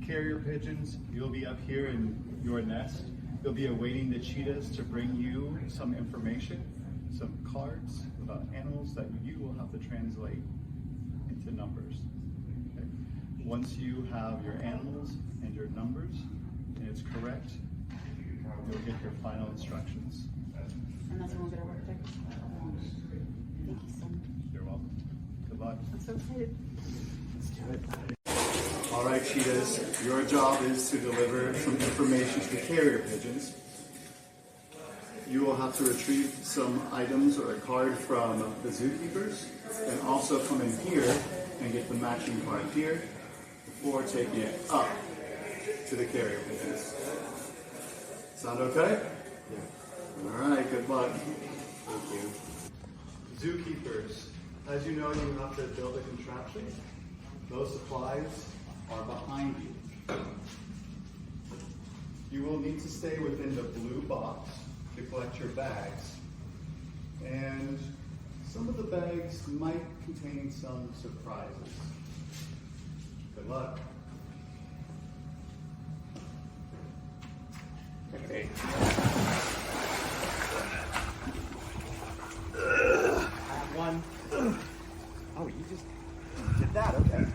Carrier pigeons, you'll be up here in your nest. You'll be awaiting the cheetahs to bring you some information, some cards about animals that you will have to translate into numbers. Okay? Once you have your animals and your numbers, and it's correct, you'll get your final instructions. And that's when we'll get our work picked. Thank you so much. You're welcome. Good luck. I'm so excited. Let's do it. All right, cheetahs, your job is to deliver some information to the carrier pigeons. You will have to retrieve some items or a card from the zookeepers, and also come in here and get the matching card here before taking it up to the carrier pigeons. Sound okay? Yeah. All right, good luck. Thank you. Zookeepers, as you know, you have to build a contraption. Those supplies are behind you. You will need to stay within the blue box to collect your bags. And some of the bags might contain some surprises. Good luck. Okay. One. Oh, you just did that, okay.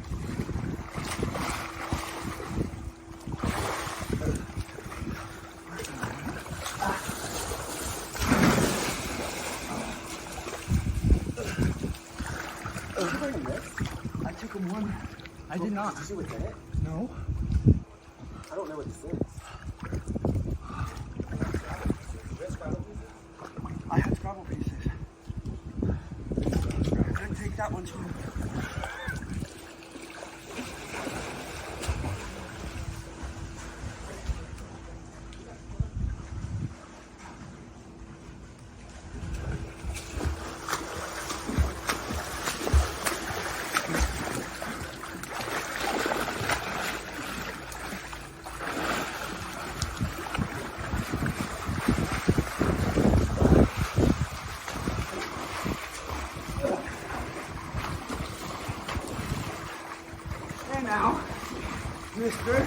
I took him one. I did not. Did you within it? No. I don't know what this is. I had Scrabble pieces. I didn't take that one too. Now, mister.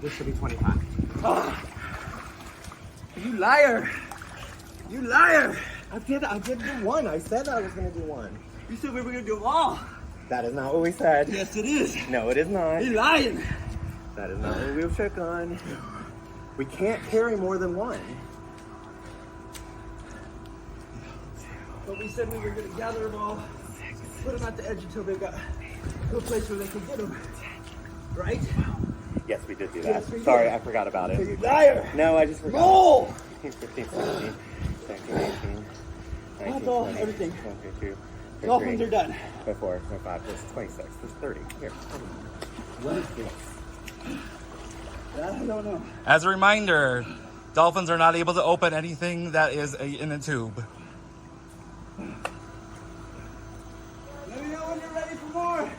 This should be 25. Oh. You liar! You liar! I did do one. I said I was going to do one. You said we were gonna do them all. That is not what we said. Yes, it is. No, it is not. You're lying. That is not what we'll check on. We can't carry more than one. But we said we were gonna gather them all, put them at the edge until they got to a place where they could get them. Right? Yes, we did do that. Yes, we did. Sorry, I forgot about it. You liar! No, I just forgot. No! 15, 16, 17, 18, 19, That's all, 20, everything. 22, Dolphins are done. 24, 25, this is 26, this is 30. Here. What is this? I don't know. As a reminder, dolphins are not able to open anything that is in a tube. Let me know when you're ready for more.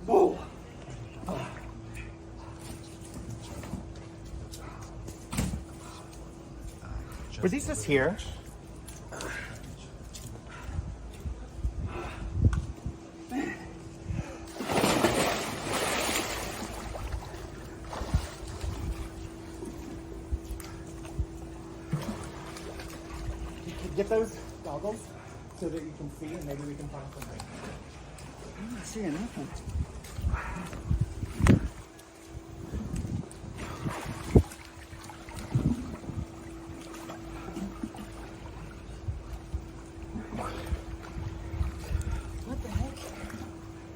Whoa. Were these just here? Get those goggles so that you can see, and maybe we can find something. I'm not seeing nothing. What the heck?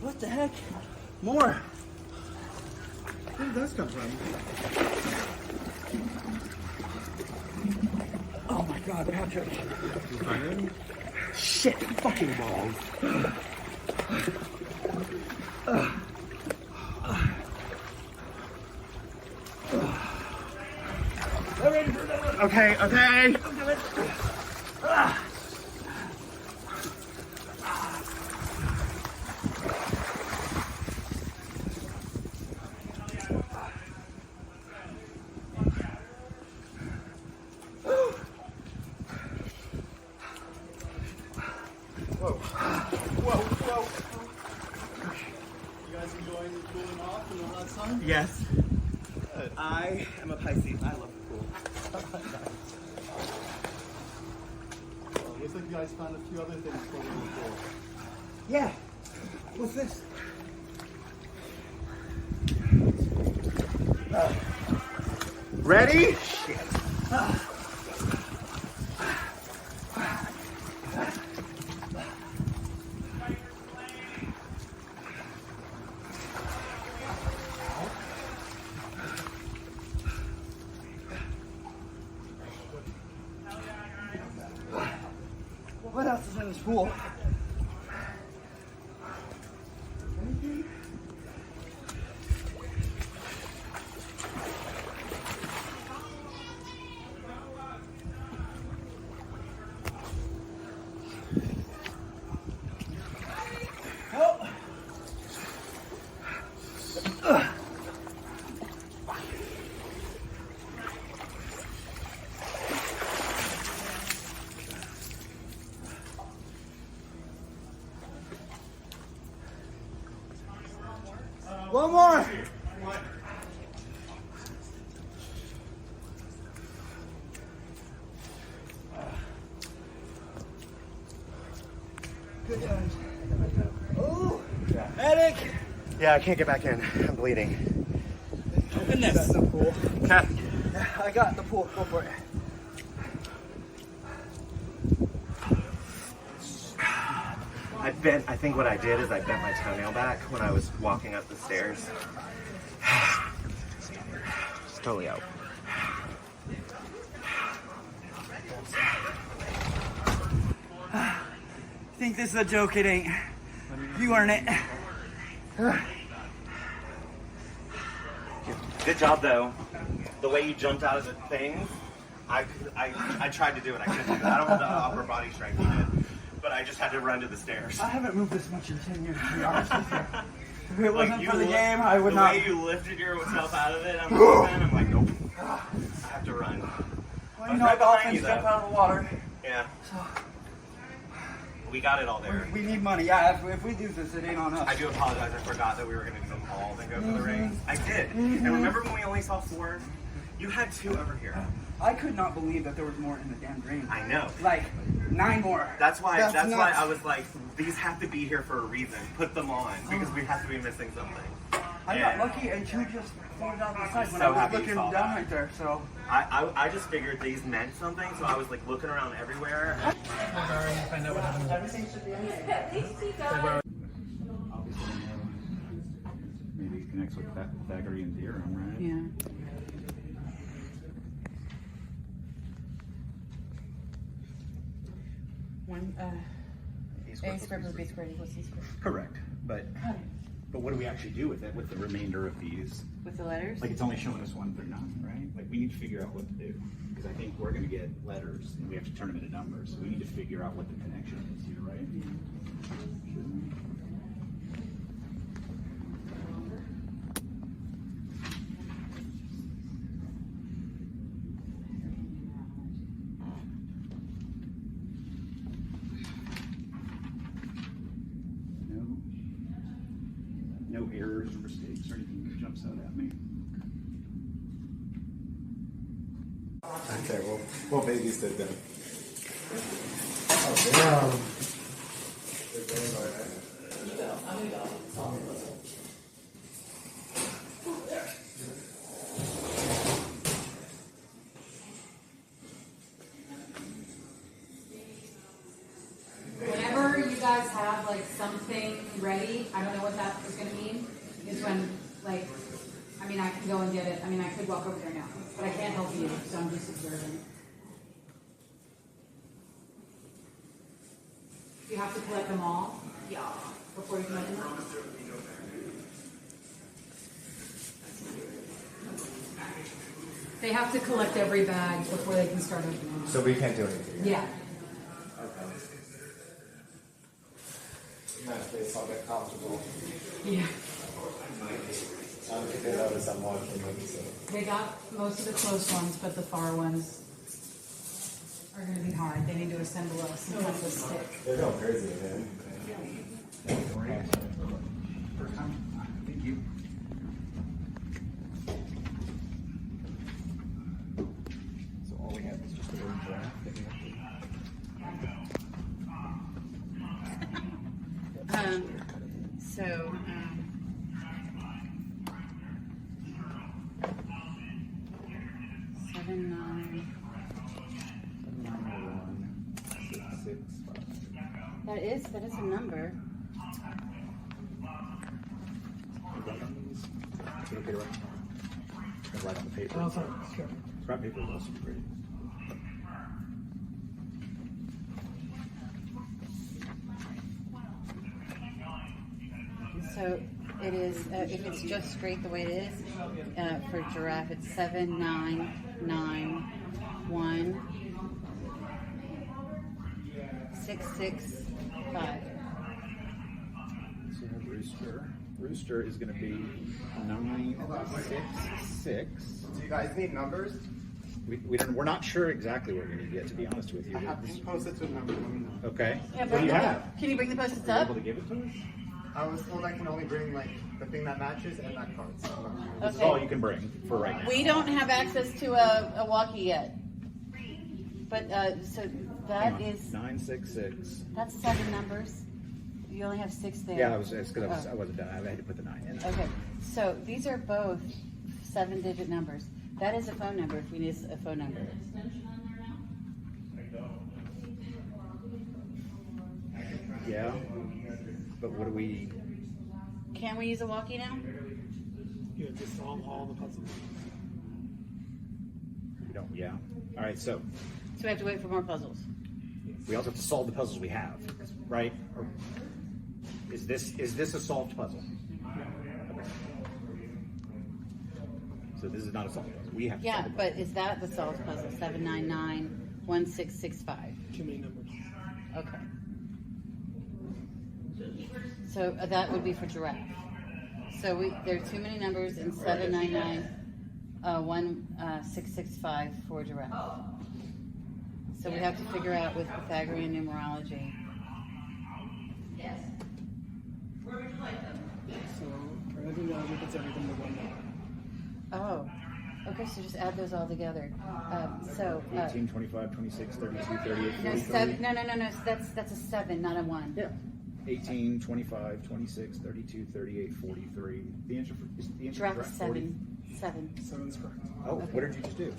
What the heck? More. Where did those come from? Oh my God, Patrick. You find any? Shit, fucking balls. Okay, okay. You guys enjoying cooling off in the hot sun? Yes. I am a Pisces. I love the pool. Well, looks like you guys found a few other things for the pool. Yeah. What's this? Ready? What else is in this pool? One more. Good times. Oh, medic. Yeah, I can't get back in. I'm bleeding. Open this. The pool. Okay. I got the pool. Go for it. I think what I did is I bent my toenail back when I was walking up the stairs. It's totally out. Think this is a joke? It ain't. You earn it. Good job, though. The way you jumped out of the thing, I tried to do it. I couldn't do it. I don't have the upper body strength you did, but I just had to run to the stairs. I haven't moved this much in 10 years, to be honest with you. If it Like, wasn't you for the li- game, I would the not. way you lifted yourself out of it, I'm like, nope. I have to run. Well, I you was know, right behind dolphins you, jump though. out of the water. Yeah. We got it all there. We need money. Yeah, if we do this, it ain't on us. I do apologize. I forgot that we were going to do them all and go for the rings. I did. And remember when we only saw 4? You had 2 over here. I could not believe that there was more in the damn drain. I know. Like 9 more. That's why That's why nuts. I was like, these have to be here for a reason. Put them on because we have to be missing something. I got lucky and 2 just floated out the side when so I was happy you looking saw down that. right there. So I just figured these meant something, so I was like looking around everywhere. Maybe it connects with Pythagorean theorem, right? Yeah. One, A squared plus B squared equals C squared. Correct. But what do we actually do with it, with the remainder of these? With the letters? Like, it's only showing us 1 through 9, right? Like, we need to figure out what to do. Because I think we're going to get letters, and we have to turn them into numbers. So we need to figure out what the connection is here, right? No errors or mistakes or anything that jumps out at me. Okay, well, we'll babysit them. Oh, damn. Whenever you guys have like something ready, I don't know what that is going to mean, is when like, I mean, I can go and get it. I mean, I could walk over there now, but I can't help you, so I'm just observing. You have to collect them all? Yeah. Before you collect them? They have to collect every bag before they can start opening. So we can't do anything. Yeah. Nice place, I'll get comfortable. Yeah. I don't think they notice I'm watching them, so. They got most of the close ones, but the far ones are going to be hard. They need to assemble us and kind of a stick. They're going crazy, man. First time? Thank you. So all we have is just the word draft that we have to. Seven, nine. 901, 665. That is a number. Okay, right on the paper. Oh, sorry. Sure. Scrap paper is also great. So it is, if it's just straight the way it is, for giraffe, it's 7, 9, 9, 1, 6, 6, 5. So rooster. Rooster is going to be 966. Do you guys need numbers? We're not sure exactly where we're going to get, to be honest with you. I have these post-its with numbers. Let me know. Okay. Yeah, What do you have? Can you bring the post-its Are you up? able to give it to us? I was told I can only bring like the thing that matches and that card. So This is all you can bring for right now. We don't have access to a walkie yet. But, so Hang that on. is, 966. that's 7 numbers. You only have 6 there. Yeah, it's because Oh. I wasn't done. I had to put the 9 in. Okay, so these are both 7-digit numbers. That is a phone number if we need a phone number. Yeah. But what do we? Can we use a walkie now? You have to solve all the puzzles. We don't. Yeah. All right. So So we have to wait for more puzzles. we also have to solve the puzzles we have, right? Or is this a solved puzzle? Okay. So this is not a solved puzzle. We have to Yeah, solve it. but is that the solved puzzle? 7991665. Too many numbers. Okay. So that would be for giraffe. So there are too many numbers in 7991665 for giraffe. So we have to figure out with Pythagorean numerology. So, everything logic, it's everything to one number. Oh, okay. So just add those all together. 18, 25, 26, 32, 38, No, 43. 7. No. So that's a 7, not a 1. Yeah. 18, 25, 26, 32, 38, 43. The answer is the answer Giraffe correct? is 40? 7. 7's correct. Oh, what did you just do?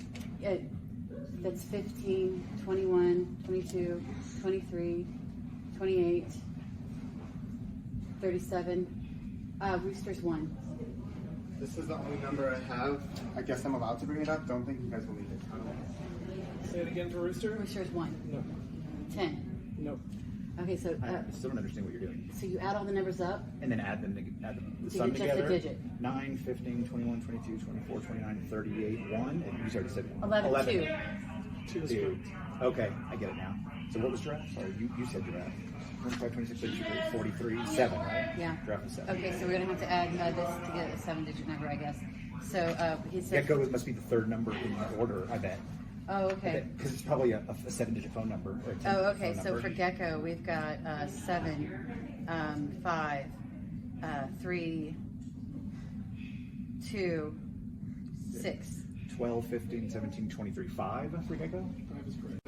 That's 15, 21, 22, 23, 28, 37. Rooster's 1. this is the only number I have. I guess I'm allowed to bring it up. Don't think you guys will need it. Say it again for Rooster. Rooster's 1. No. 10. Nope. Okay, so I still don't understand what you're doing. so you add all the numbers up. And then add the So sum just a together. digit. 9, 15, 21, 22, 24, 29, 38, 1. And you already said 11, 2. 2 is Two. correct. Okay, I get it now. So what was giraffe? Sorry, you said giraffe. 25, 26, 32, 43, 7, right? Yeah. Giraffe is 7. Okay, so we're gonna have to add this to get a 7-digit number, I guess. So he said. Gecko must be the third number in order, I bet. Oh, okay. Because it's probably a 7-digit phone number. Or a 10 Oh, okay. phone So number. for Gecko, we've got 7, 5, 3, 2, 6. 12, 15, 17, 23, 5 for Gecko? 5 is correct.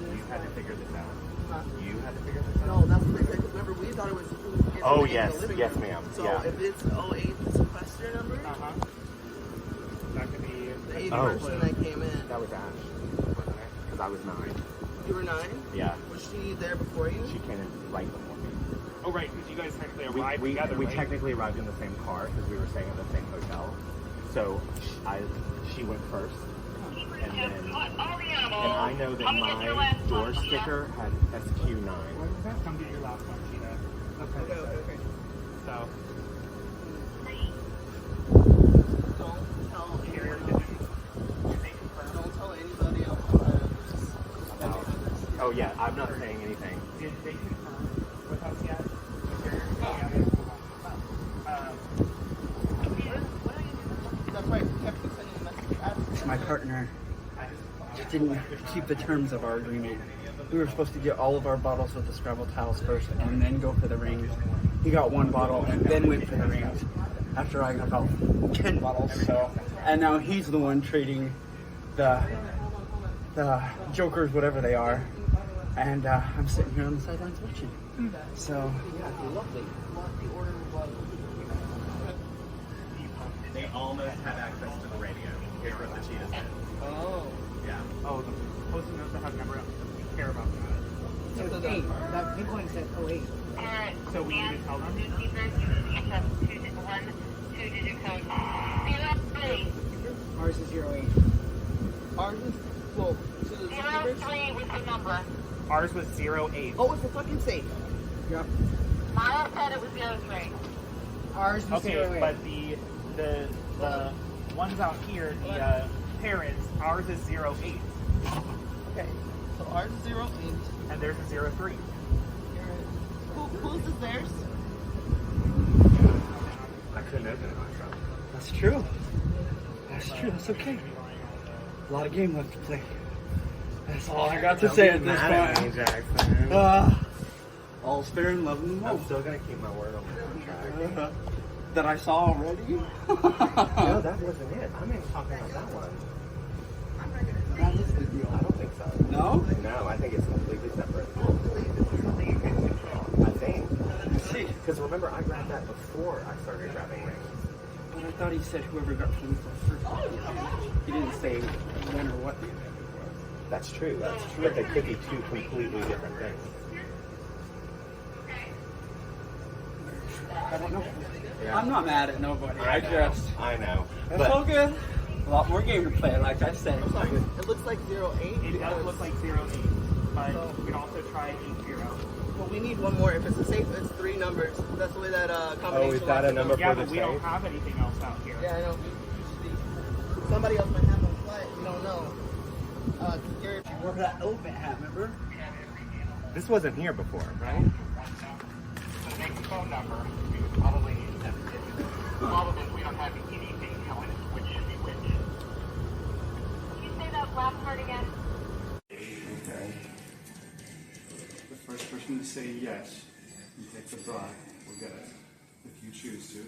You had to figure this out. You had to figure this out? No, that's what they said. 'Cause remember, we thought it was who's getting Oh, in yes. the living Yes, room. ma'am. So Yeah. if it's 08, the sequester number, That could be. the 80 Oh. person that came in, That was Ash, wasn't it? Because I was 9. you were 9? Yeah. Was she there before you? She came in right before me. Oh, right, because you guys technically We, arrived we, together, we right? technically arrived in the same car because we were staying at the same hotel. So she went first. And then, and I know that my door sticker had SQ9. Where was that? Come get your last one, Sheeta. Okay. So, Don't tell carrier anyone pigeon. else. Did they confirm? Don't tell anybody else. Oh yeah, I'm not saying anything. Did they confirm with us yet? That's right. We kept sending a message. My partner didn't keep the terms of our agreement. We were supposed to get all of our bottles of the Scrabble towels first and then go for the rings. He got 1 bottle and then went for the rings after I got about 10 bottles. So, and now he's the one trading the jokers, whatever they are. And I'm sitting here on the sidelines watching. So, lovely. They almost had access to the radio. Here's what the cheetah said. Oh. Yeah. Oh, the posting notes that have number we care about that. So That big one said 08. So we need to tell them? Ours is 08. ours is, well, to the zero-3 was the number. Ours was 08. Oh, it's the fucking safe. Yep. Miles said it was 03. Ours was Okay, 08. but the ones out here, the parents, ours is 08. Okay. So ours is 08. And theirs is 03. Whose is theirs? I couldn't open it myself. that's true. That's true. That's okay. A lot of game left to play. That's all I got to say at this point. Jackson. All's fair in love and I'm love. still gonna keep my word on the contract. That I saw already? No, that wasn't it. I'm even talking about that one. That is the deal. I don't think so. No? No, I think it's completely separate. I think. Let's see. Because remember, I grabbed that before I started grabbing rings. But I thought he said whoever got 24 first. He didn't say when or what the event was. That's true. That's true. But they could be 2 completely different things. I don't know. Yeah. I'm not mad at nobody. I know. just. I know. That's all good. A lot more game to play, like I said. It looks like 08. It does look like 08, but you can also try 80. Well, we need one more. If it's a safe, it's 3 numbers. That's the way that combination. Oh, is that a number Yeah, for but the we don't safe? have anything else out here. Yeah, I know. Somebody else might have them, but we don't know. Gary, Wore that elephant hat, remember? This wasn't here before, right? The next phone number, we would probably need to probably we don't have anything telling us which should be which. Can you say that last part again? Okay. The first person to say yes and take the bribe will get it, if you choose to.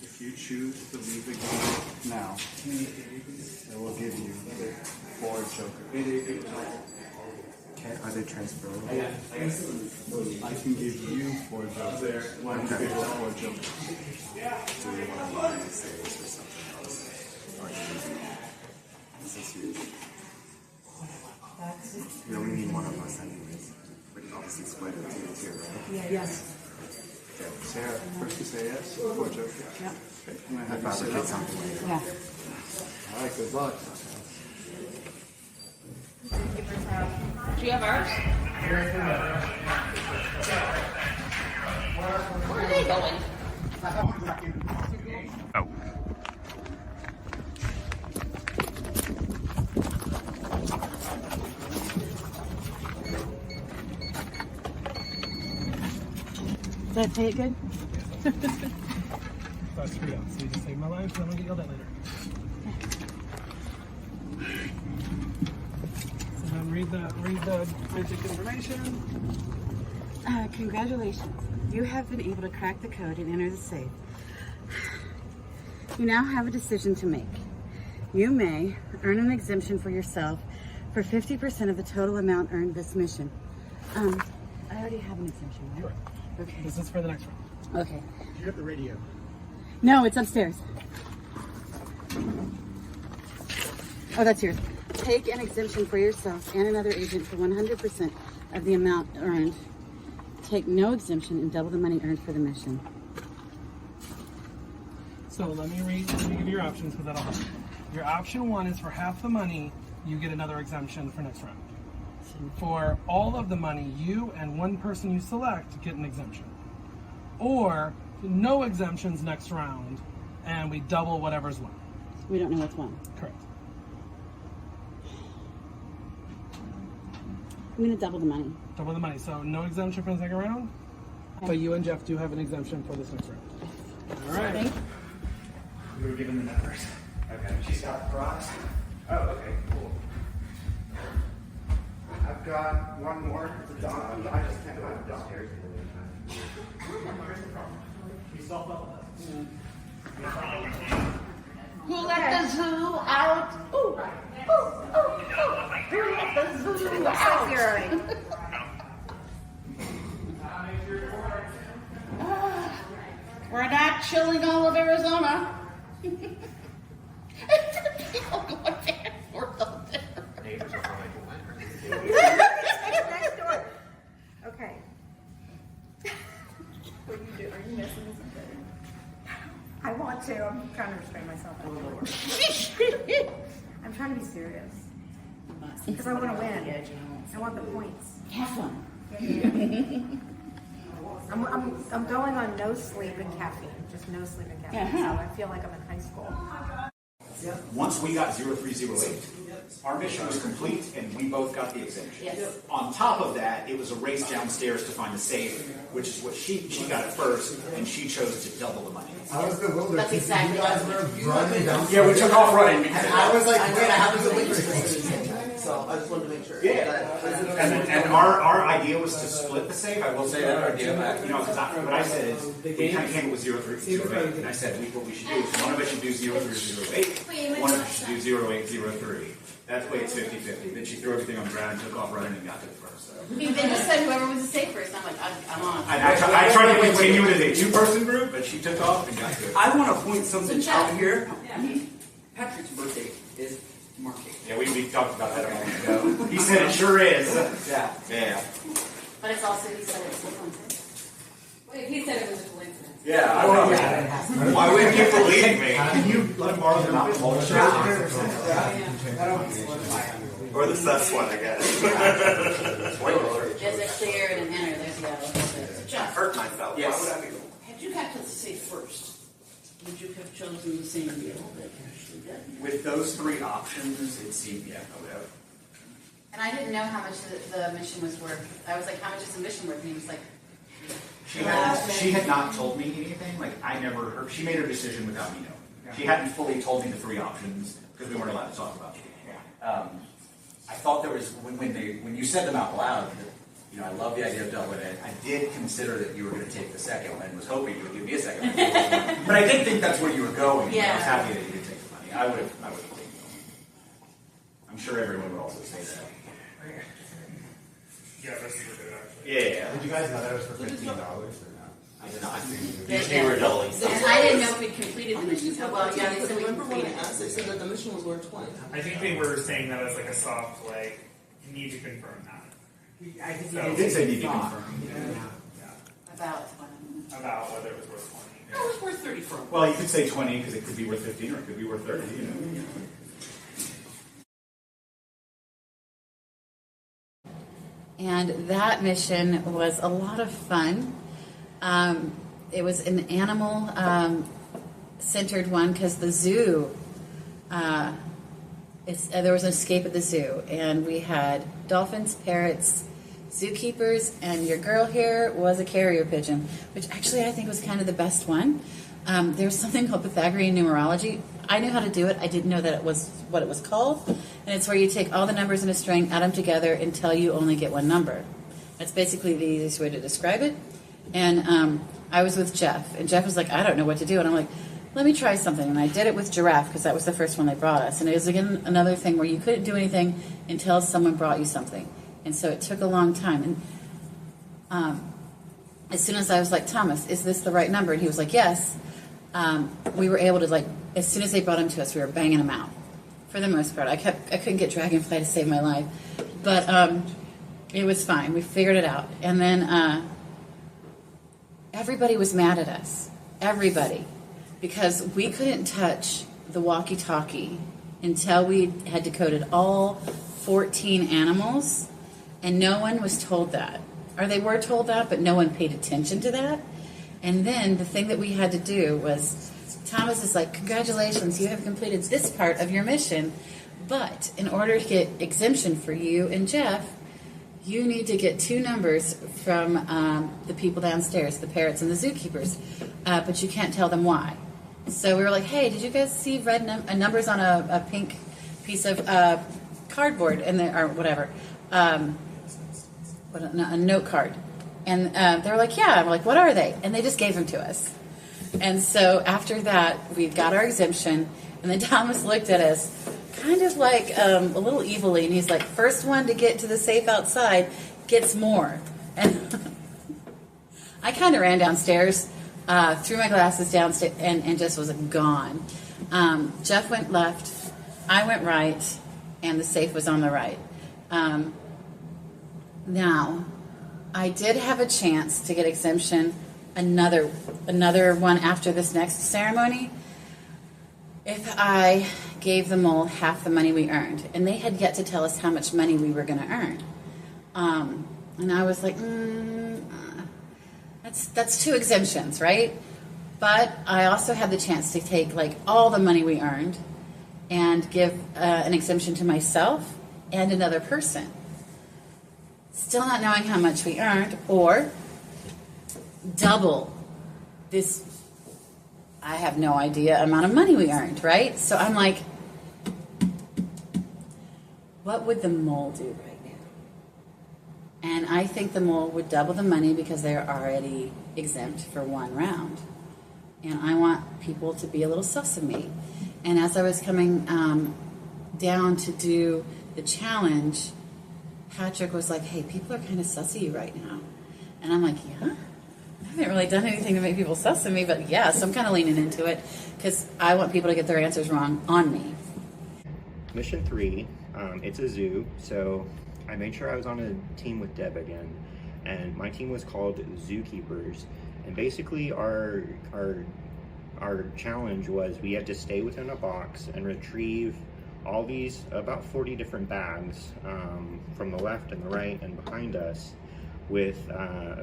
If you choose to leave the game now, it will give you 4 jokers. Are they transferable? I can give you 4 jokers. One individual 4 jokers. Do we want to line saves or something else? Or this is huge. We only need one of us anyways. We can obviously split it 2 to 2, right? Yes. Okay. Sarah, first to say yes, 4 jokers. Yep. Okay, I'm gonna have you I'll sit get up. something later. Yeah. All right, good luck. Do you have ours? Where are they going? Oh. Did I say it good? That's free. So you just saved my life, and I'm gonna get yelled at later. So then read the basic information. Congratulations. You have been able to crack the code and enter the safe. You now have a decision to make. You may earn an exemption for yourself for 50% of the total amount earned this mission, I already have an exemption, right? Correct. Okay. This is for the next round. Okay. You have the radio. No, it's upstairs. Oh, that's yours. Take an exemption for yourself and another agent for 100% of the amount earned. Take no exemption and double the money earned for the mission. So let me give you your options because that'll help. Your option 1 is for half the money, you get another exemption for next round. For all of the money, you and one person you select get an exemption. Or no exemptions next round, and we double whatever's won. We don't know what's won. Correct. I'm going to double the money. Double the money. So no exemption for the second round, but you and Jeff do have an exemption for this next round. All right. Okay. We were given the numbers. Okay. She's got the rocks. Oh, okay, cool. I've got one more. It's a donkey. I just can't find a donkey. Who let the zoo out? Ooh, ooh, ooh, ooh. Who let the zoo out? We're not chilling all of Arizona. People going back and forth up there. Neighbors are probably Next door. Okay. What are you doing? Are you missing something? I want to. I'm trying to restrain myself. I'm trying to be serious. Because I want to win. I want the points. Have fun. I'm going on no sleep and caffeine. Just no sleep and caffeine. So I feel like I'm in high school. Once we got 0308, our mission was complete and we both got the exemption. Yes. On top of that, it was a race downstairs to find the safe, which is what she got it first, and she chose to double the money. I was bewildered. That's exactly You guys were running down. Yeah, we took off running because And I was like, wait, I have to wait for so I just wanted to make sure. Yeah, and our idea was to split the safe. I will say that our idea, you know, because what I said is we kind of came up with 0308, and I said what we should do is one of us should do 0308, one of us should do 0803. That's the way it's 50-50. Then she threw everything on the ground and took off running and got to it first. So. They just said whoever was the safe first. I'm like, I'm on. I tried to continue it as a 2-person group, but she took off and got to it. I want to point something So out here. Yeah. Patrick's birthday is March 8th. Yeah, we talked about that a moment ago. He said it sure is. Yeah. Yeah. But it's also, he said it's a coincidence. Wait, he said it was a coincidence. Yeah, I know. Why wouldn't you believe me? Can you let him borrow the mountain mulcher? Or the sus one, I guess. There's a clear and an enter. There's yellow. Jeff hurt myself. Yes. Why would I be? Had you got to the safe first, would you have chosen the same deal that Ashley did? With those 3 options, it seemed, yeah, I would have. And I didn't know how much the mission was worth. I was like, how much is the mission worth? And he was like, She had not told me anything. Like, I never heard. She made her decision without me knowing. She hadn't fully told me the 3 options because we weren't allowed to talk about it. I thought there was, when you said them out loud, you know, I love the idea of doubling it. I did consider that you were going to take the second one and was hoping you would give me a second one. But I did think that's where you were going. Yeah. I was happy that you did take the money. I would have taken it. I'm sure everyone would also say that. Yeah, that's super good, actually. Yeah. Did you guys know that it was for $15 or not? I did not. yeah. You were doubling. And I didn't know if we'd completed the mission. So, well, yeah, they said we completed it. They said that the mission was worth 20. I think they were saying that as like a soft, like, you need to confirm that. I think You did say need to confirm. About About whether it was worth 20. No, it was worth 30 for him. Well, you could say 20 because it could be worth 15 or it could be worth 30. You know. And that mission was a lot of fun. It was an animal centered one because the zoo, there was an escape at the zoo, and we had dolphins, parrots, zookeepers, and your girl here was a carrier pigeon, which actually I think was kind of the best one. There's something called Pythagorean numerology. I knew how to do it. I didn't know that it was what it was called. And it's where you take all the numbers in a string, add them together until you only get one number. That's basically the easiest way to describe it. And I was with Jeff, and Jeff was like, I don't know what to do. And I'm like, let me try something. And I did it with giraffe because that was the first one they brought us. And it was, again, another thing where you couldn't do anything until someone brought you something. And so it took a long time. And as soon as I was like, Thomas, is this the right number? And he was like, yes. We were able to, like, as soon as they brought him to us, we were banging them out. For the most part, I couldn't get Dragonfly to save my life, but it was fine. We figured it out, and then everybody was mad at us. Everybody, because we couldn't touch the walkie-talkie until we had decoded all 14 animals, and no one was told that. Or they were told that, but no one paid attention to that. And then the thing that we had to do was, Thomas is like, congratulations, you have completed this part of your mission, but in order to get exemption for you and Jeff, you need to get 2 numbers from the people downstairs, the parrots and the zookeepers, but you can't tell them why. So we were like, hey, did you guys see red numbers on a pink piece of cardboard in there, or whatever, a note card? And they were like, yeah. I'm like, what are they? And they just gave them to us. And so after that, we got our exemption, and then Thomas looked at us kind of like a little evilly, and he's like, first one to get to the safe outside gets more. And I kind of ran downstairs, threw my glasses downstairs, and just was gone. Jeff went left, I went right, and the safe was on the right. Now, I did have a chance to get exemption another one after this next ceremony if I gave the mole half the money we earned, and they had yet to tell us how much money we were going to earn. And I was like, that's 2 exemptions, right? But I also had the chance to take like all the money we earned and give an exemption to myself and another person. Still not knowing how much we earned, or double this, I have no idea, amount of money we earned, right? So I'm like, what would the mole do right now? And I think the mole would double the money because they're already exempt for 1 round. And I want people to be a little sus of me. And as I was coming down to do the challenge, Patrick was like, hey, people are kind of sus of you right now. And I'm like, yeah? I haven't really done anything to make people sus of me, but yes, I'm kind of leaning into it because I want people to get their answers wrong on me. Mission 3, it's a zoo, so I made sure I was on a team with Deb again, and my team was called Zookeepers, and basically our challenge was we had to stay within a box and retrieve all these, about 40 different bags from the left and the right and behind us, with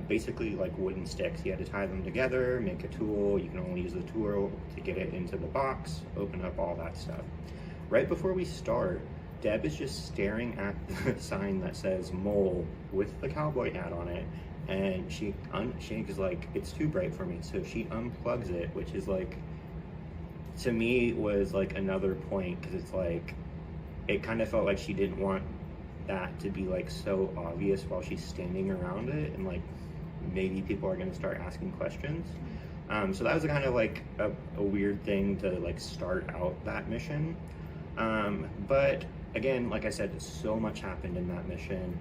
basically like wooden sticks. You had to tie them together, make a tool. You can only use the tool to get it into the box, open up all that stuff. Right before we start, Deb is just staring at the sign that says mole with the cowboy hat on it, and she is like, it's too bright for me, so she unplugs it, which is like, to me, was like another point, because it's like, it kind of felt like she didn't want that to be like so obvious while she's standing around it, and like maybe people are going to start asking questions. So that was kind of like a weird thing to like start out that mission. But again, like I said, so much happened in that mission.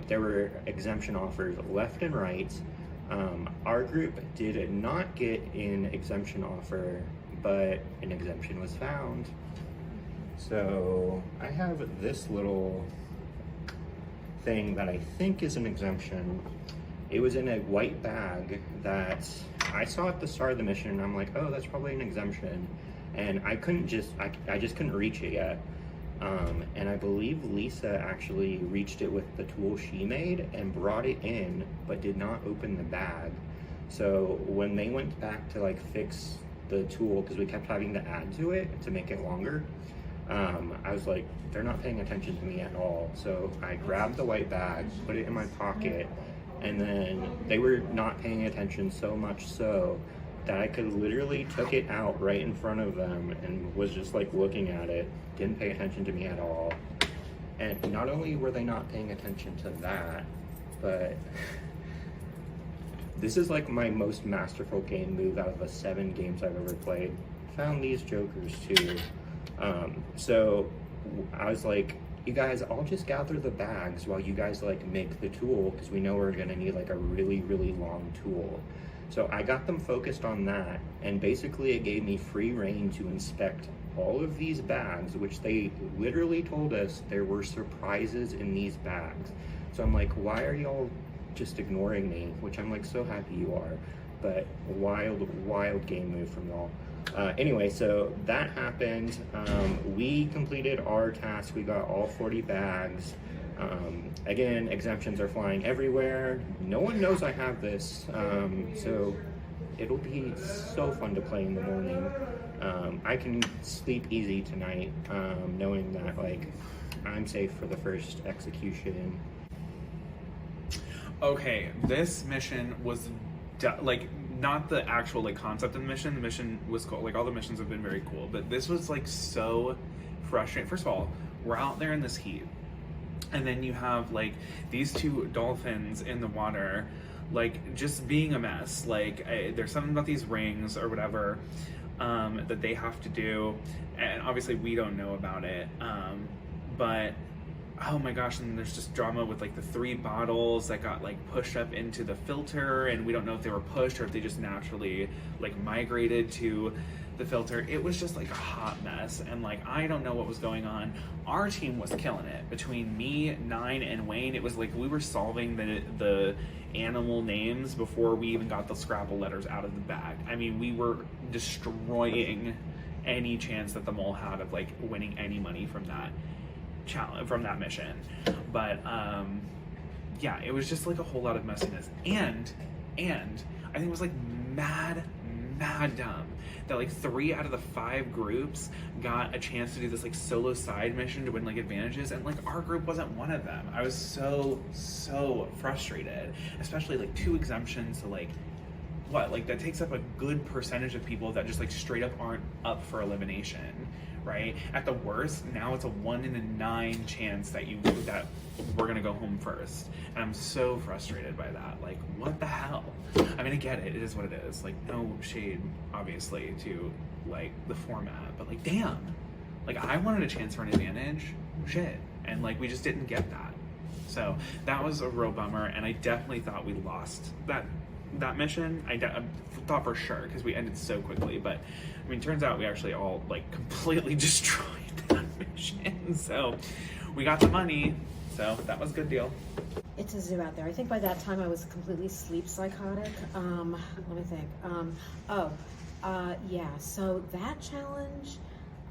There were exemption offers left and right. Our group did not get an exemption offer, but an exemption was found. So I have this little thing that I think is an exemption. It was in a white bag that I saw at the start of the mission, and I'm like, oh, that's probably an exemption. And I just couldn't reach it yet. And I believe Lisa actually reached it with the tool she made and brought it in, but did not open the bag. So when they went back to like fix the tool, because we kept having to add to it to make it longer, I was like, they're not paying attention to me at all. So I grabbed the white bag, put it in my pocket, and then they were not paying attention, so much so that I could literally took it out right in front of them and was just like looking at it, didn't pay attention to me at all. And not only were they not paying attention to that, but this is like my most masterful game move out of the 7 games I've ever played. Found these jokers too. So I was like, you guys, I'll just gather the bags while you guys like make the tool, because we know we're gonna need like a really, really long tool. So I got them focused on that, and basically it gave me free reign to inspect all of these bags, which they literally told us there were surprises in these bags. So I'm like, why are y'all just ignoring me? Which I'm like, so happy you are, but wild game move from y'all. Anyway, so that happened. We completed our task. We got all 40 bags. Again, exemptions are flying everywhere. No one knows I have this, so it'll be so fun to play in the morning. I can sleep easy tonight, knowing that like I'm safe for the first execution. Okay, this mission was like not the actual like concept of the mission. The mission was cool. Like all the missions have been very cool, but this was like so frustrating. First of all, we're out there in this heat, and then you have like these two dolphins in the water, like just being a mess. Like there's something about these rings or whatever that they have to do, and obviously we don't know about it. But oh my gosh, and there's just drama with like the 3 bottles that got like pushed up into the filter, and we don't know if they were pushed or if they just naturally like migrated to the filter. It was just like a hot mess, and like I don't know what was going on. Our team was killing it. Between me, Nine, and Wayne, it was like we were solving the animal names before we even got the Scrabble letters out of the bag. I mean, we were destroying any chance that the mole had of like winning any money from that challenge, from that mission. But yeah, it was just like a whole lot of messiness, and I think it was like mad dumb that like 3 out of the 5 groups got a chance to do this like solo side mission to win like advantages, and like our group wasn't one of them. I was so frustrated, especially like 2 exemptions to like what, like that takes up a good percentage of people that just like straight up aren't up for elimination, right? At the worst, now it's a 1 in a 9 chance that we're gonna go home first, and I'm so frustrated by that. Like, what the hell? I mean, I get it. It is what it is. Like, no shade, obviously, to like the format, but like, damn, like I wanted a chance for an advantage, shit, and like we just didn't get that. So that was a real bummer, and I definitely thought we lost that mission. I thought for sure, because we ended so quickly, but I mean, turns out we actually all like completely destroyed that mission. So we got the money, so that was a good deal. It's a zoo out there. I think by that time I was completely sleep psychotic. Let me think. Yeah, so that challenge,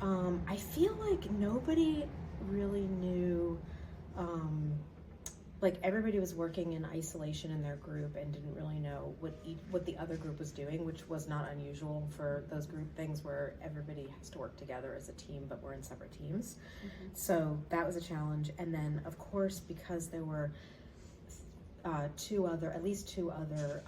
I feel like nobody really knew, like everybody was working in isolation in their group and didn't really know what the other group was doing, which was not unusual for those group things where everybody has to work together as a team, but we're in separate teams. Mm-hmm. So that was a challenge. And then of course, because there were at least two other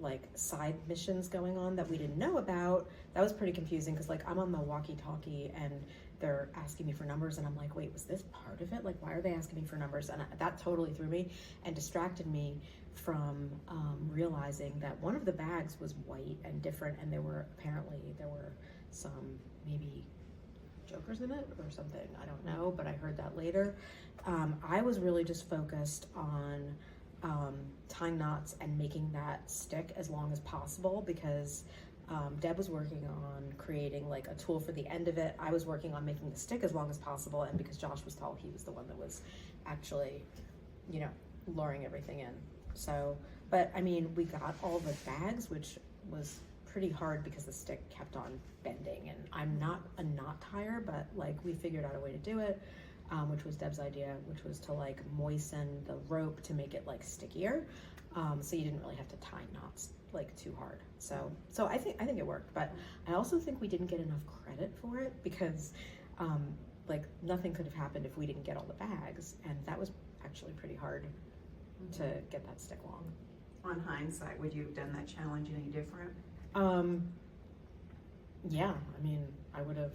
like side missions going on that we didn't know about, that was pretty confusing, because like I'm on the walkie-talkie and they're asking me for numbers, and I'm like, wait, was this part of it? Like, why are they asking me for numbers? And that totally threw me and distracted me from realizing that one of the bags was white and different, and there were some maybe jokers in it or something. I don't know, but I heard that later. I was really just focused on tying knots and making that stick as long as possible, because Deb was working on creating like a tool for the end of it. I was working on making the stick as long as possible, and because Josh was tall, he was the one that was actually, luring everything in. So, but I mean, we got all the bags, which was pretty hard because the stick kept on bending, and I'm not a knot tire, but like we figured out a way to do it, which was Deb's idea, which was to like moisten the rope to make it like stickier, so you didn't really have to tie knots like too hard. So I think it worked, but I also think we didn't get enough credit for it, because like nothing could have happened if we didn't get all the bags, and that was actually pretty hard to get that stick long. On hindsight, would you have done that challenge any different? Yeah, I mean, I would have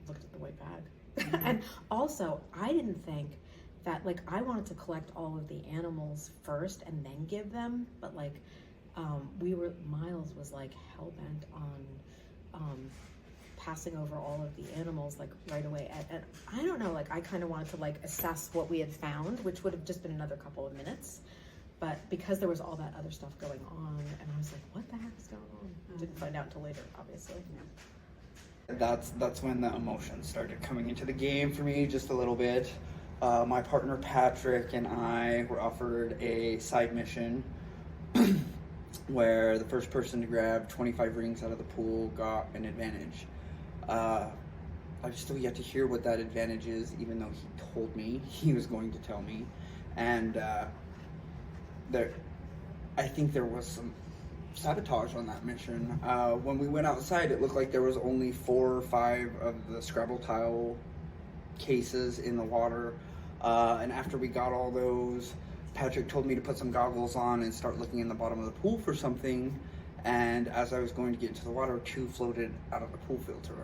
looked at the white bag. Mm-hmm. And also, I didn't think that, like, I wanted to collect all of the animals first and then give them, but like, Miles was like hell-bent on passing over all of the animals like right away. And I don't know, like I kind of wanted to like assess what we had found, which would have just been another couple of minutes. But because there was all that other stuff going on, and I was like, what the heck is going on? Didn't find out until later, obviously. That's when the emotions started coming into the game for me just a little bit. My partner Patrick and I were offered a side mission where the first person to grab 25 rings out of the pool got an advantage. I've still yet to hear what that advantage is, even though he told me he was going to tell me. And I think there was some sabotage on that mission. When we went outside, it looked like there was only 4 or 5 of the Scrabble tile cases in the water. And after we got all those, Patrick told me to put some goggles on and start looking in the bottom of the pool for something. And as I was going to get into the water, 2 floated out of the pool filter.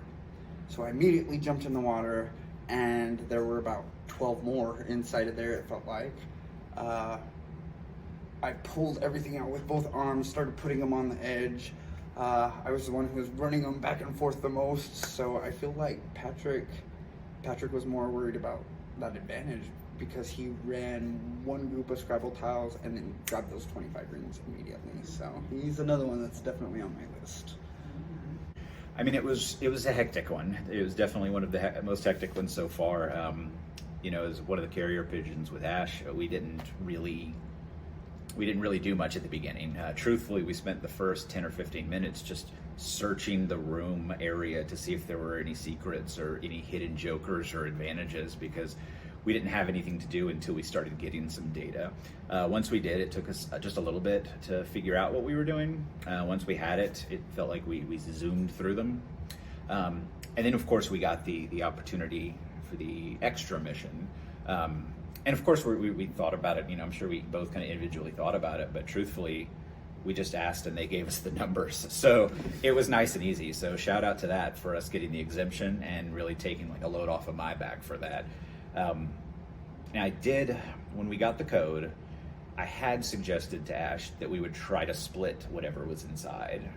So I immediately jumped in the water, and there were about 12 more inside of there, it felt like. I pulled everything out with both arms, started putting them on the edge. I was the one who was running them back and forth the most, so I feel like Patrick was more worried about that advantage because he ran one group of Scrabble tiles and then grabbed those 25 rings immediately. So he's another one that's definitely on my list. I mean, it was a hectic one. It was definitely one of the most hectic ones so far. You know, as one of the carrier pigeons with Ash, we didn't really do much at the beginning. Truthfully, we spent the first 10 or 15 minutes just searching the room area to see if there were any secrets or any hidden jokers or advantages, because we didn't have anything to do until we started getting some data. Once we did, it took us just a little bit to figure out what we were doing. Once we had it, it felt like we zoomed through them. And then, of course, we got the opportunity for the extra mission. And of course, we thought about it. You know, I'm sure we both kind of individually thought about it, but truthfully, we just asked and they gave us the numbers. So it was nice and easy. So shout out to that for us getting the exemption and really taking like a load off of my back for that. And I did, when we got the code, I had suggested to Ash that we would try to split whatever was inside.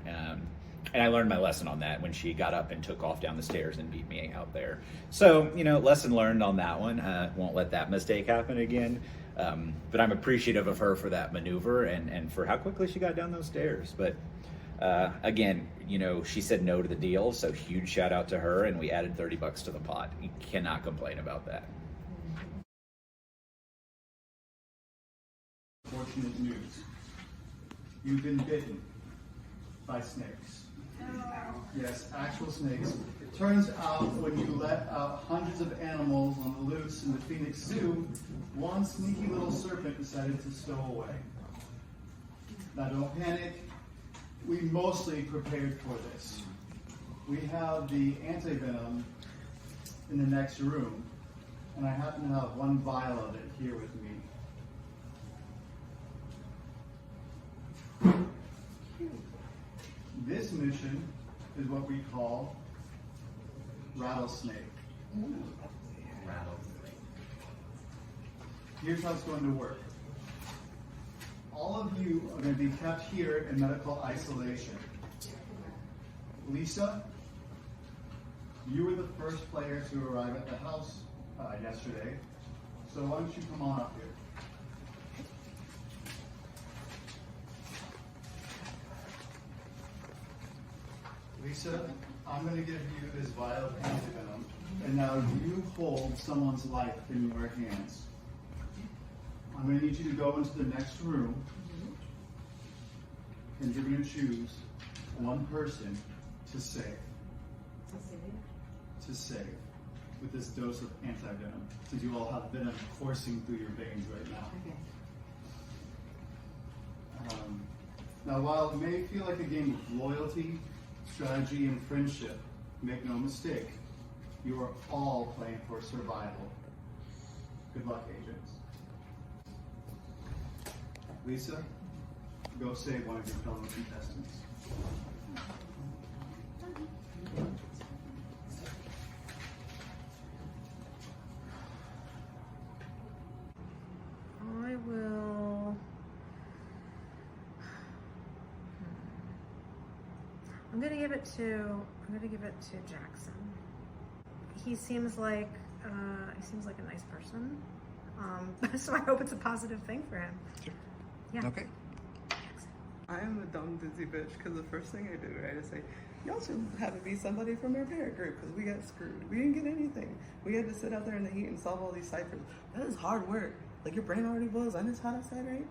And I learned my lesson on that when she got up and took off down the stairs and beat me out there. So, you know, lesson learned on that one. Won't let that mistake happen again. But I'm appreciative of her for that maneuver and for how quickly she got down those stairs. But again, you know, she said no to the deal, so huge shout out to her, and we added $30 to the pot. You cannot complain about that. Fortunate news. You've been bitten by snakes. Yes, actual snakes. It turns out when you let out hundreds of animals on the loose in the Phoenix Zoo, one sneaky little serpent decided to stow away. Now don't panic. We mostly prepared for this. We have the antivenom in the next room, and I happen to have one vial of it here with me. This mission is what we call rattlesnake. Rattlesnake. Here's how it's going to work. All of you are going to be kept here in medical isolation. Lisa, you were the first player to arrive at the house yesterday, so why don't you come on up here? Lisa, I'm going to give you this vial of antivenom, and now you hold someone's life in your hands. I'm going to need you to go into the next room, and you're going to choose one person to save. To save with this dose of antivenom, since you all have venom coursing through your veins right now. Okay. Now, while it may feel like a game of loyalty, strategy, and friendship, make no mistake, you are all playing for survival. Good luck, agents. Lisa, go save one of your fellow contestants. I will. I'm gonna give it to I'm gonna give it to Jackson. He seems like a nice person. So I hope it's a positive thing for him. Yeah. Okay. I am a dumb dizzy bitch because the first thing I do, right, is say, y'all should have it be somebody from our parent group because we got screwed. We didn't get anything. We had to sit out there in the heat and solve all these ciphers. That is hard work. Like, your brain already was on this hot outside, right?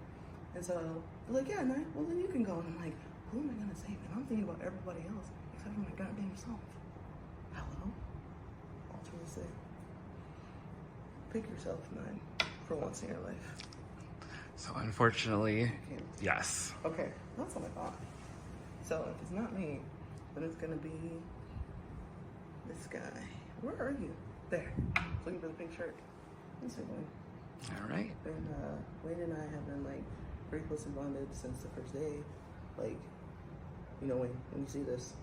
And so they're like, yeah, nice. Well, then you can go. And I'm like, who am I going to save? And I'm thinking about everybody else except for my goddamn self. Hello? Alternate say. Pick yourself, man, for once in your life. So unfortunately, yes. Okay, that's what I thought. So if it's not me, then it's gonna be this guy. Where are you? There. Looking for the pink shirt. That's it, Wayne. All right. And Wayne and I have been like very closely bonded since the first day. Like, you know, Wayne, when you see this,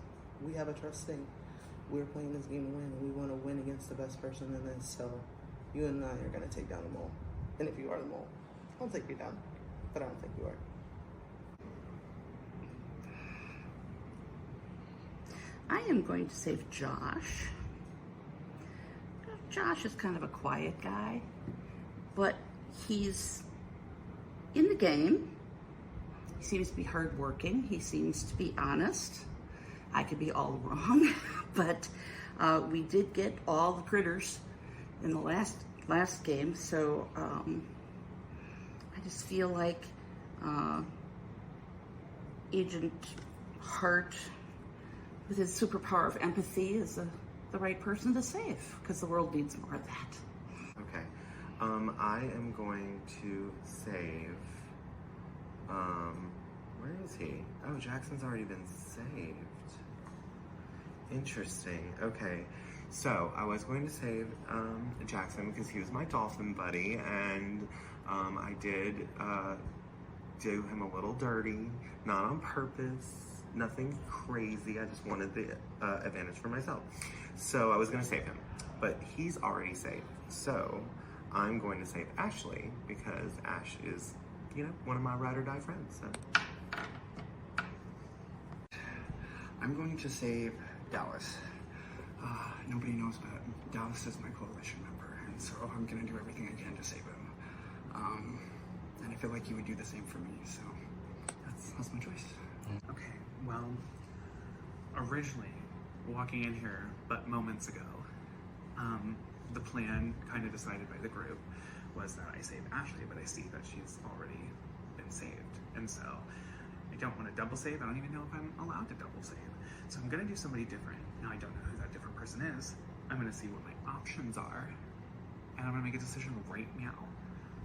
we have a trust thing. We're playing this game to win, and we want to win against the best person in this. So you and I are gonna take down the mole. And if you are the mole, I'll take you down, but I don't think you are. I am going to save Josh. Josh is kind of a quiet guy, but he's in the game. He seems to be hardworking. He seems to be honest. I could be all wrong, but we did get all the critters in the last game, so I just feel like Agent Hart, with his superpower of empathy, is the right person to save, because the world needs more of that. Okay. I am going to save, where is he? Oh, Jackson's already been saved. Interesting. Okay. So I was going to save Jackson because he was my dolphin buddy, and I did do him a little dirty, not on purpose, nothing crazy. I just wanted the advantage for myself. So I was going to save him, but he's already saved. So I'm going to save Ashley because Ash is, you know, one of my ride or die friends. So I'm going to save Dallas. Nobody knows, but Dallas is my coalition member, and so I'm gonna do everything I can to save him. And I feel like he would do the same for me, so that's my choice. Okay, well, originally, walking in here but moments ago, the plan kind of decided by the group was that I save Ashley, but I see that she's already been saved. And so I don't want to double save. I don't even know if I'm allowed to double save. So I'm gonna do somebody different. Now I don't know who that different person is. I'm gonna see what my options are, and I'm gonna make a decision right now.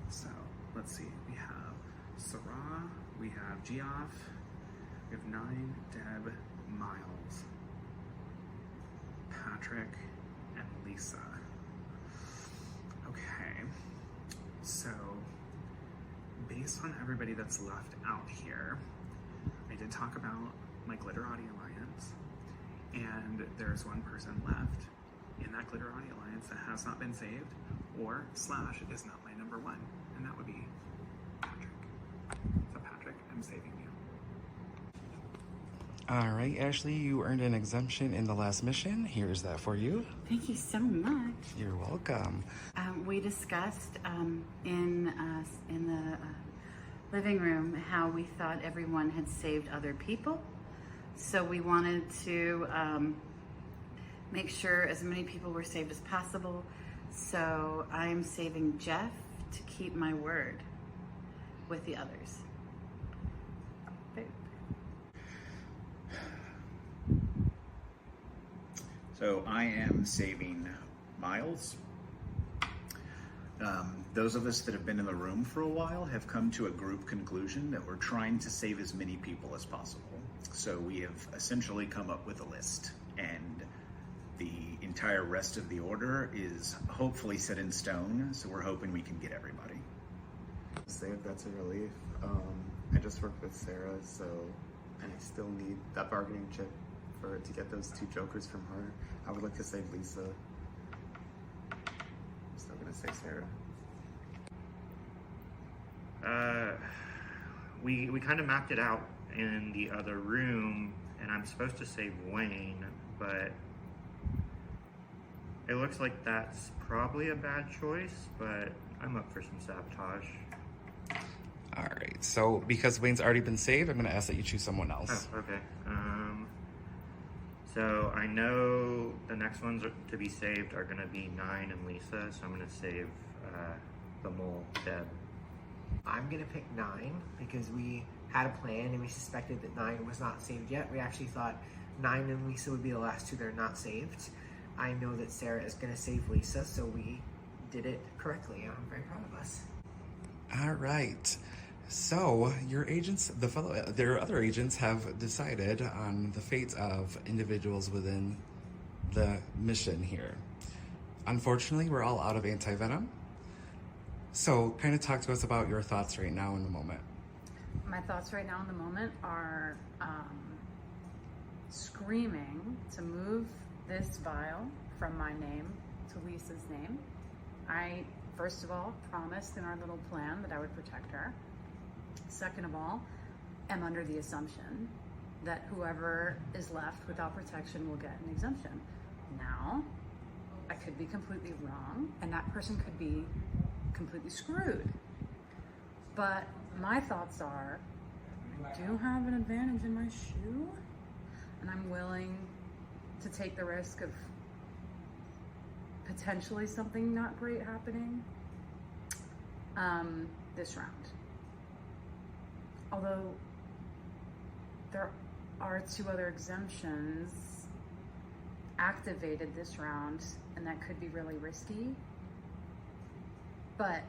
So let's see, we have Sarah, we have Geoff, we have Nine, Deb, Miles, Patrick, and Lisa. Okay, so based on everybody that's left out here, I did talk about my Glitterati Alliance, and there's one person left in that Glitterati Alliance that has not been saved, or slash is not my number one, and that would be Patrick. So Patrick, I'm saving you. All right, Ashley, you earned an exemption in the last mission. Here's that for you. Thank you so much. You're welcome. We discussed in the living room how we thought everyone had saved other people. So we wanted to make sure as many people were saved as possible. So I'm saving Jeff to keep my word with the others. So I am saving Miles. Those of us that have been in the room for a while have come to a group conclusion that we're trying to save as many people as possible. So we have essentially come up with a list, and the entire rest of the order is hopefully set in stone, so we're hoping we can get everybody. Save, that's a relief. I just worked with Sarah, so, and I still need that bargaining chip to get those 2 jokers from her. I would like to save Lisa. I'm still gonna save Sarah. We kind of mapped it out in the other room, and I'm supposed to save Wayne, but it looks like that's probably a bad choice, but I'm up for some sabotage. All right, so because Wayne's already been saved, I'm gonna ask that you choose someone else. Oh, okay. So I know the next ones to be saved are gonna be 9 and Lisa, so I'm gonna save the mole, Deb. I'm gonna pick 9 because we had a plan and we suspected that 9 was not saved yet. We actually thought 9 and Lisa would be the last two that are not saved. I know that Sarah is gonna save Lisa, so we did it correctly. I'm very proud of us. All right. So your agents, their other agents have decided on the fate of individuals within the mission here. Unfortunately, we're all out of anti-venom. So kind of talk to us about your thoughts right now in the moment. My thoughts right now in the moment are screaming to move this vial from my name to Lisa's name. I, first of all, promised in our little plan that I would protect her. Second of all, am under the assumption that whoever is left without protection will get an exemption. Now, I could be completely wrong, and that person could be completely screwed. But my thoughts are, I do have an advantage in my shoe, and I'm willing to take the risk of potentially something not great happening this round. Although there are 2 other exemptions activated this round, and that could be really risky. But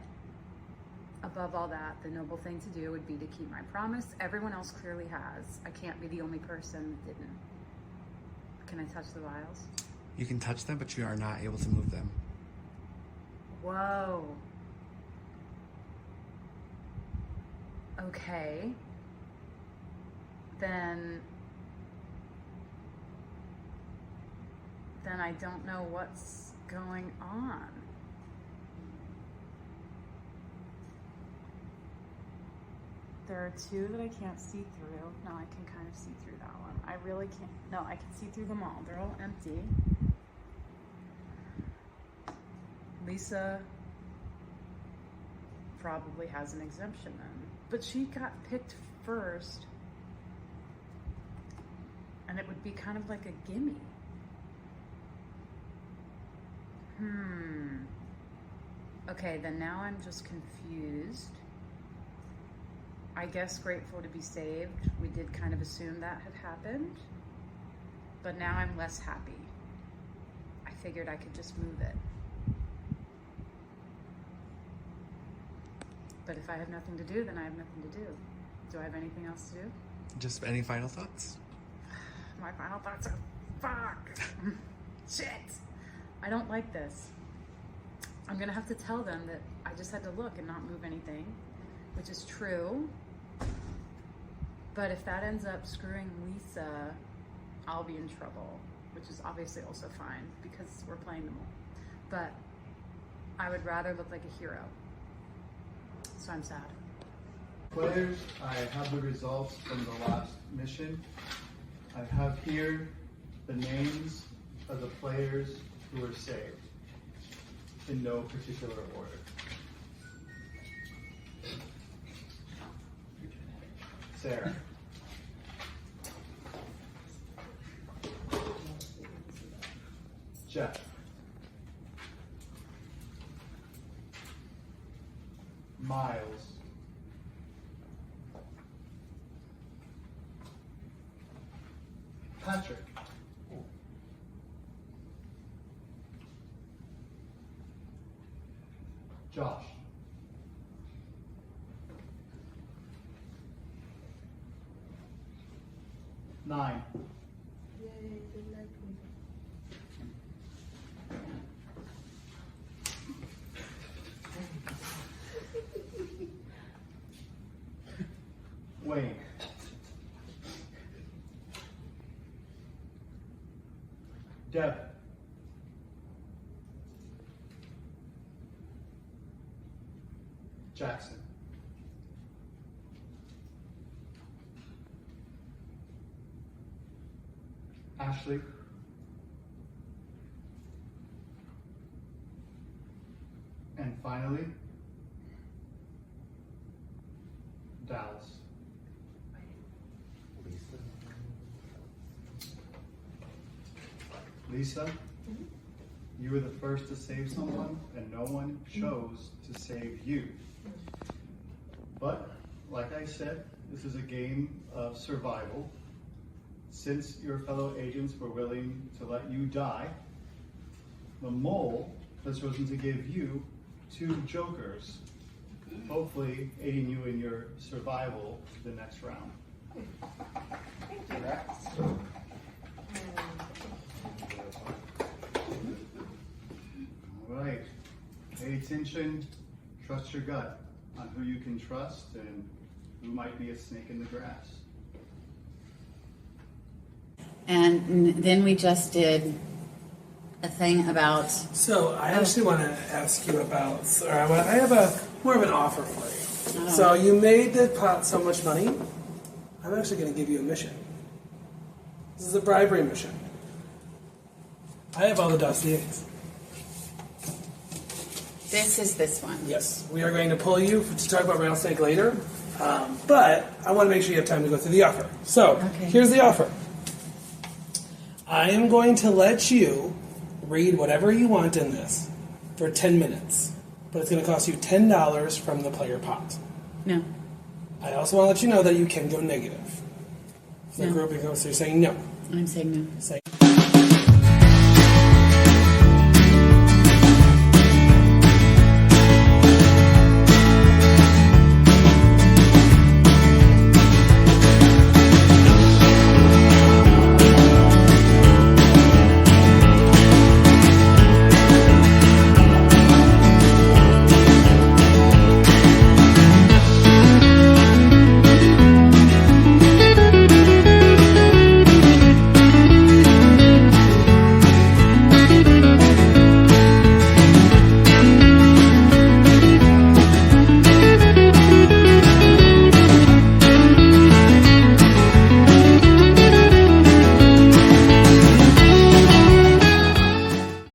above all that, the noble thing to do would be to keep my promise. Everyone else clearly has. I can't be the only person that didn't. Can I touch the vials? You can touch them, but you are not able to move them. Whoa. Okay. Then I don't know what's going on. There are 2 that I can't see through. No, I can kind of see through that one. I really can't. No, I can see through them all. They're all empty. Lisa probably has an exemption then. But she got picked first. And it would be kind of like a gimme. Okay, then now I'm just confused. I guess grateful to be saved. We did kind of assume that had happened. But now I'm less happy. I figured I could just move it. But if I have nothing to do, then I have nothing to do. Do I have anything else to do? Just any final thoughts? My final thoughts are, fuck. Shit. I don't like this. I'm gonna have to tell them that I just had to look and not move anything, which is true. But if that ends up screwing Lisa, I'll be in trouble, which is obviously also fine because we're playing them all. But I would rather look like a hero. So I'm sad. Players, I have the results from the last mission. I have here the names of the players who were saved in no particular order. Sarah. Jeff. Miles. Patrick. Josh. Nine. Yay, they like me. Wayne. Deb. Jackson. Ashley. And finally, Dallas. Lisa, you were the first to save someone, and no one chose to save you. But, like I said, this is a game of survival. Since your fellow agents were willing to let you die, the mole has chosen to give you 2 jokers, hopefully aiding you in your survival to the next round. Congrats. All right, pay attention, trust your gut on who you can trust and who might be a snake in the grass. And then we just did a thing about. So I actually want to ask you about, or I have a more of an offer for you. Oh. So you made the pot so much money, I'm actually going to give you a mission. This is a bribery mission. I have all the dossiers. This is this one. Yes, we are going to pull you to talk about rattlesnake later, but I want to make sure you have time to go through the offer. So here's the offer. I am going to let you read whatever you want in this for 10 minutes, but it's going to cost you $10 from the player pot. No. I also want to let you know that you can go negative. So No. the group goes, so you're saying no. I'm saying no. Say